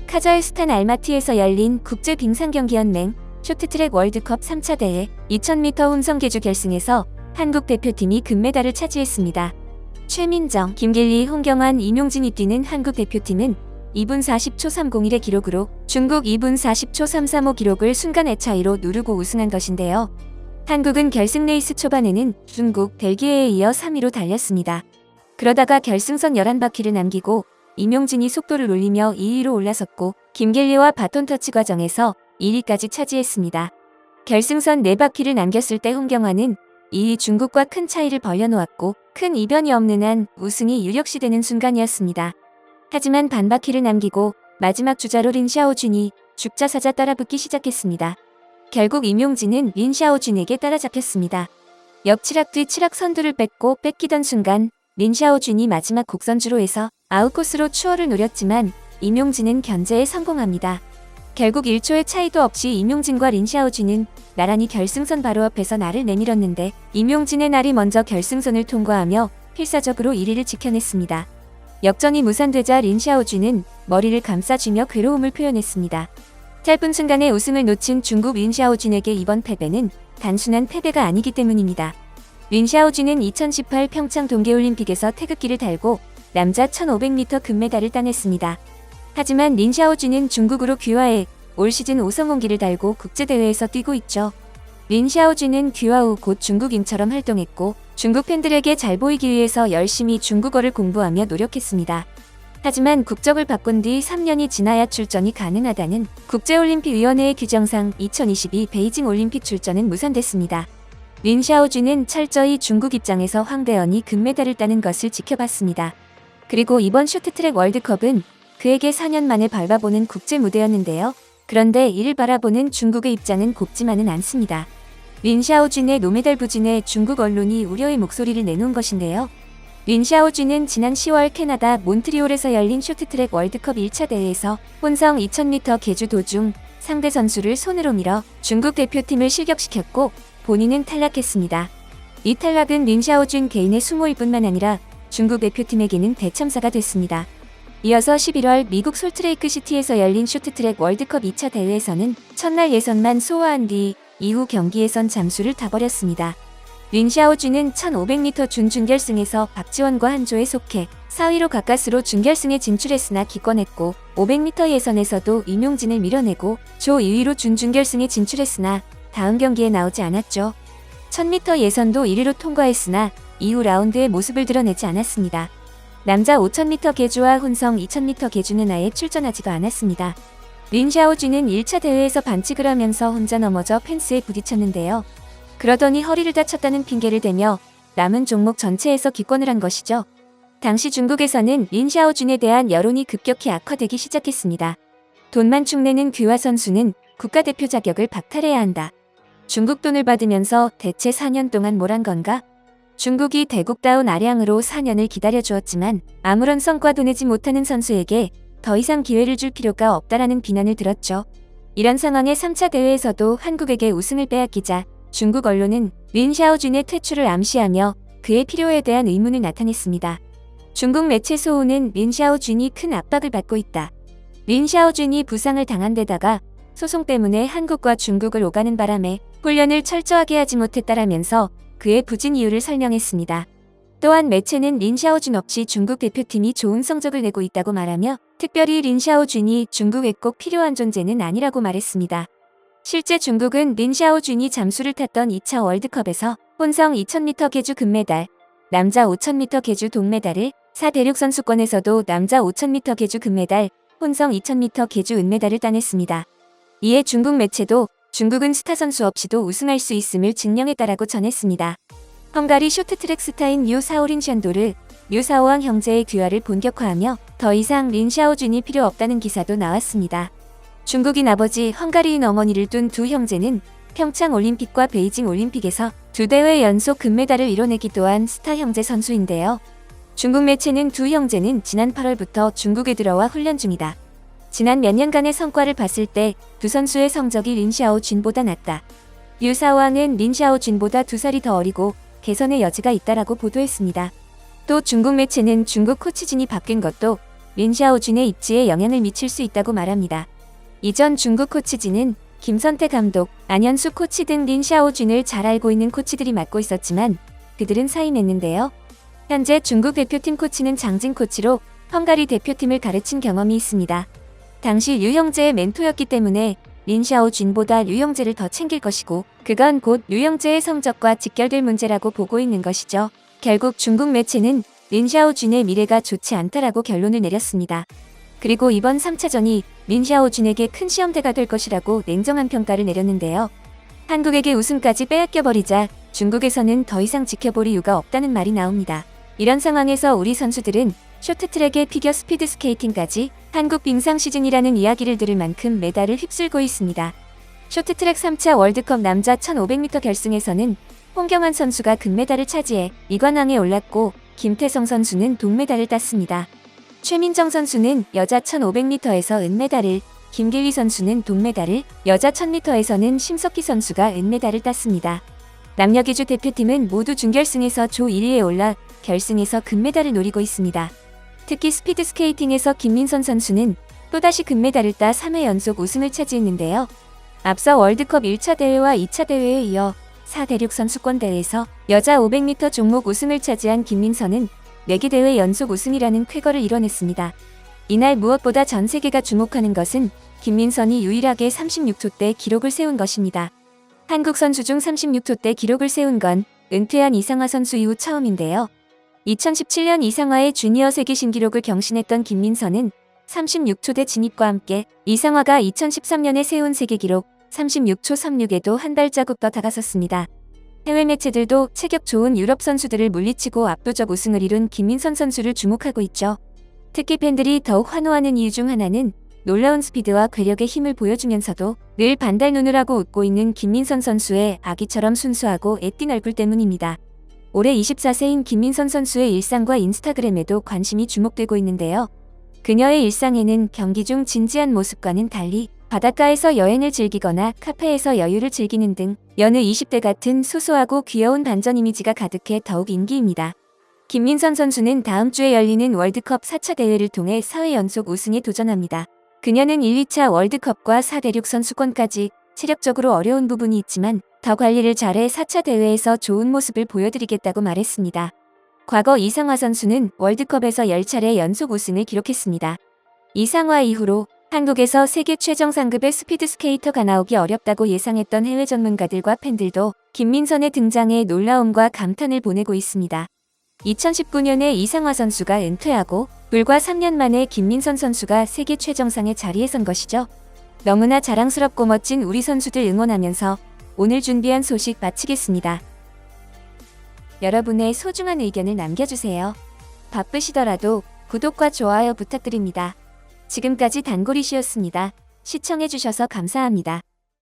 카자흐스탄 알마티에서 열린 국제빙상경기연맹 쇼트트랙 월드컵 3차 대회 2000m 혼성계주 결승에서 한국 대표팀이 금메달을 차지했습니다. 최민정, 김길리, 홍경환, 임용진이 뛰는 한국 대표팀은 2분 40초 301의 기록으로 중국 2분 40초 335 기록을 순간의 차이로 누르고 우승한 것인데요. 한국은 결승 레이스 초반에는 중국, 벨기에에 이어 3위로 달렸습니다. 그러다가 결승선 11바퀴를 남기고 임용진이 속도를 올리며 2위로 올라섰고 김길리와 바톤 터치 과정에서 1위까지 차지했습니다. 결승선 4바퀴를 남겼을 때 홍경환은 2위 중국과 큰 차이를 벌려놓았고 큰 이변이 없는 한 우승이 유력시되는 순간이었습니다. 하지만 반바퀴를 남기고 마지막 주자로 린샤오준이 죽자사자 따라붙기 시작했습니다. 결국 임용진은 린샤오준에게 따라잡혔습니다. 옆치락 뒤치락 선두를 뺏기던 순간 린샤오준이 마지막 곡선주로에서 아웃코스로 추월을 노렸지만 임용진은 견제에 성공합니다. 결국 1초의 차이도 없이 임용진과 린샤오준은 나란히 결승선 바로 앞에서 날을 내밀었는데 임용진의 날이 먼저 결승선을 통과하며 필사적으로 1위를 지켜냈습니다. 역전이 무산되자 린샤오준은 머리를 감싸쥐며 괴로움을 표현했습니다. 짧은 순간에 우승을 놓친 중국 린샤오준에게 이번 패배는 단순한 패배가 아니기 때문입니다. 린샤오준은 2018 평창 동계올림픽에서 태극기를 달고 남자 1500m 금메달을 따냈습니다. 하지만 린샤오준은 중국으로 귀화해 올 시즌 오성홍기를 달고 국제대회에서 뛰고 있죠. 린샤오준은 귀화 후 곧 중국인처럼 활동했고 중국 팬들에게 잘 보이기 위해서 열심히 중국어를 공부하며 노력했습니다. 하지만 국적을 바꾼 뒤 3년이 지나야 출전이 가능하다는 국제올림픽위원회의 규정상 2022 베이징 올림픽 출전은 무산됐습니다. 린샤오준은 철저히 중국 입장에서 황대현이 금메달을 따는 것을 지켜봤습니다. 그리고 이번 쇼트트랙 월드컵은 그에게 4년 만에 밟아보는 국제 무대였는데요. 그런데 이를 바라보는 중국의 입장은 곱지만은 않습니다. 린샤오준의 노메달 부진에 중국 언론이 우려의 목소리를 내놓은 것인데요. 린샤오준은 지난 10월 캐나다 몬트리올에서 열린 쇼트트랙 월드컵 1차 대회에서 혼성 2000m 계주 도중 상대 선수를 손으로 밀어 중국 대표팀을 실격시켰고 본인은 탈락했습니다. 이 탈락은 린샤오준 개인의 수모일 뿐만 아니라 중국 대표팀에게는 대참사가 됐습니다. 이어서 11월 미국 솔트레이크 시티에서 열린 쇼트트랙 월드컵 2차 대회에서는 첫날 예선만 소화한 뒤 이후 경기에선 잠수를 타버렸습니다. 린샤오준은 1500m 준결승에서 박지원과 한조에 속해 4위로 가까스로 준결승에 진출했으나 기권했고 500m 예선에서도 임용진을 밀어내고 조 2위로 준결승에 진출했으나 다음 경기에 나오지 않았죠. 1000m 예선도 1위로 통과했으나 이후 라운드의 모습을 드러내지 않았습니다. 남자 5000m 계주와 혼성 2000m 계주는 아예 출전하지도 않았습니다. 린샤오준은 1차 대회에서 반칙을 하면서 혼자 넘어져 펜스에 부딪혔는데요. 그러더니 허리를 다쳤다는 핑계를 대며 남은 종목 전체에서 기권을 한 것이죠. 당시 중국에서는 린샤오준에 대한 여론이 급격히 악화되기 시작했습니다. 돈만 축내는 귀화 선수는 국가대표 자격을 박탈해야 한다. 중국 돈을 받으면서 대체 4년 동안 뭘 한 건가? 중국이 대국다운 아량으로 4년을 기다려주었지만 아무런 성과도 내지 못하는 선수에게 더 이상 기회를 줄 필요가 없다라는 비난을 들었죠. 이런 상황에 3차 대회에서도 한국에게 우승을 빼앗기자 중국 언론은 린샤오준의 퇴출을 암시하며 그의 필요에 대한 의문을 나타냈습니다. 중국 매체 소우는 린샤오준이 큰 압박을 받고 있다. 린샤오준이 부상을 당한 데다가 소송 때문에 한국과 중국을 오가는 바람에 훈련을 철저하게 하지 못했다라면서 그의 부진 이유를 설명했습니다. 또한 매체는 린샤오준 없이 중국 대표팀이 좋은 성적을 내고 있다고 말하며 특별히 린샤오준이 중국에 꼭 필요한 존재는 아니라고 말했습니다. 실제 중국은 린샤오준이 잠수를 탔던 2차 월드컵에서 혼성 2000m 계주 금메달, 남자 5000m 계주 동메달을 4대륙 선수권에서도 남자 5000m 계주 금메달, 혼성 2000m 계주 은메달을 따냈습니다. 이에 중국 매체도 중국은 스타 선수 없이도 우승할 수 있음을 증명했다라고 전했습니다. 헝가리 쇼트트랙 스타인 류사오린 샨도르, 류사오왕 형제의 귀화를 본격화하며 더 이상 린샤오준이 필요 없다는 기사도 나왔습니다. 중국인 아버지, 헝가리인 어머니를 둔 두 형제는 평창 올림픽과 베이징 올림픽에서 2대회 연속 금메달을 이뤄내기도 한 스타 형제 선수인데요. 중국 매체는 두 형제는 지난 8월부터 중국에 들어와 훈련 중이다. 지난 몇 년간의 성과를 봤을 때 두 선수의 성적이 린샤오준보다 낫다. 류사오왕은 린샤오준보다 2살이 더 어리고 개선의 여지가 있다라고 보도했습니다. 또 중국 매체는 중국 코치진이 바뀐 것도 린샤오준의 입지에 영향을 미칠 수 있다고 말합니다. 이전 중국 코치진은 김선태 감독, 안현수 코치 등 린샤오준을 잘 알고 있는 코치들이 맡고 있었지만 그들은 사임했는데요. 현재 중국 대표팀 코치는 장진 코치로 헝가리 대표팀을 가르친 경험이 있습니다. 당시 류형재의 멘토였기 때문에 린샤오준보다 류형재를 더 챙길 것이고 그건 곧 류형재의 성적과 직결될 문제라고 보고 있는 것이죠. 결국 중국 매체는 린샤오준의 미래가 좋지 않다라고 결론을 내렸습니다. 그리고 이번 3차전이 린샤오준에게 큰 시험대가 될 것이라고 냉정한 평가를 내렸는데요. 한국에게 우승까지 빼앗겨버리자 중국에서는 더 이상 지켜볼 이유가 없다는 말이 나옵니다. 이런 상황에서 우리 선수들은 쇼트트랙의 피겨 스피드 스케이팅까지 한국 빙상 시즌이라는 이야기를 들을 만큼 메달을 휩쓸고 있습니다. 쇼트트랙 3차 월드컵 남자 1500m 결승에서는 홍경환 선수가 금메달을 차지해 2관왕에 올랐고 김태성 선수는 동메달을 땄습니다. 최민정 선수는 여자 1500m에서 은메달을, 김길리 선수는 동메달을, 여자 1000m에서는 심석희 선수가 은메달을 땄습니다. 남녀 기주 대표팀은 모두 준결승에서 조 1위에 올라 결승에서 금메달을 노리고 있습니다. 특히 스피드 스케이팅에서 김민선 선수는 또다시 금메달을 따 3회 연속 우승을 차지했는데요. 앞서 월드컵 1차 대회와 2차 대회에 이어 4대륙 선수권 대회에서 여자 500m 종목 우승을 차지한 김민선은 4개 대회 연속 우승이라는 쾌거를 이뤄냈습니다. 이날 무엇보다 전 세계가 주목하는 것은 김민선이 유일하게 36초대 기록을 세운 것입니다. 한국 선수 중 36초대 기록을 세운 건 은퇴한 이상화 선수 이후 처음인데요. 2017년 이상화의 주니어 세계 신기록을 경신했던 김민선은 36초대 진입과 함께 이상화가 2013년에 세운 세계 기록 36초 36에도 한 발자국 더 다가섰습니다. 해외 매체들도 체격 좋은 유럽 선수들을 물리치고 압도적 우승을 이룬 김민선 선수를 주목하고 있죠. 특히 팬들이 더욱 환호하는 이유 중 하나는 놀라운 스피드와 괴력의 힘을 보여주면서도 늘 반달 눈을 하고 웃고 있는 김민선 선수의 아기처럼 순수하고 애띤 얼굴 때문입니다. 올해 24세인 김민선 선수의 일상과 인스타그램에도 관심이 주목되고 있는데요. 그녀의 일상에는 경기 중 진지한 모습과는 달리 바닷가에서 여행을 즐기거나 카페에서 여유를 즐기는 등 여느 20대 같은 소소하고 귀여운 반전 이미지가 가득해 더욱 인기입니다. 김민선 선수는 다음 주에 열리는 월드컵 4차 대회를 통해 4회 연속 우승에 도전합니다. 그녀는 1, 2차 월드컵과 4대륙 선수권까지 체력적으로 어려운 부분이 있지만 더 관리를 잘해 4차 대회에서 좋은 모습을 보여드리겠다고 말했습니다. 과거 이상화 선수는 월드컵에서 10차례 연속 우승을 기록했습니다. 이상화 이후로 한국에서 세계 최정 상급의 스피드 스케이터가 나오기 어렵다고 예상했던 해외 전문가들과 팬들도 김민선의 등장에 놀라움과 감탄을 보내고 있습니다. 2019년에 이상화 선수가 은퇴하고 불과 3년 만에 김민선 선수가 세계 최정상에 자리에 선 것이죠. 너무나 자랑스럽고 멋진 우리 선수들 응원하면서 오늘 준비한 소식 마치겠습니다. 여러분의 소중한 의견을 남겨주세요. 바쁘시더라도 구독과 좋아요 부탁드립니다. 지금까지 단골이시였습니다. 시청해주셔서 감사합니다.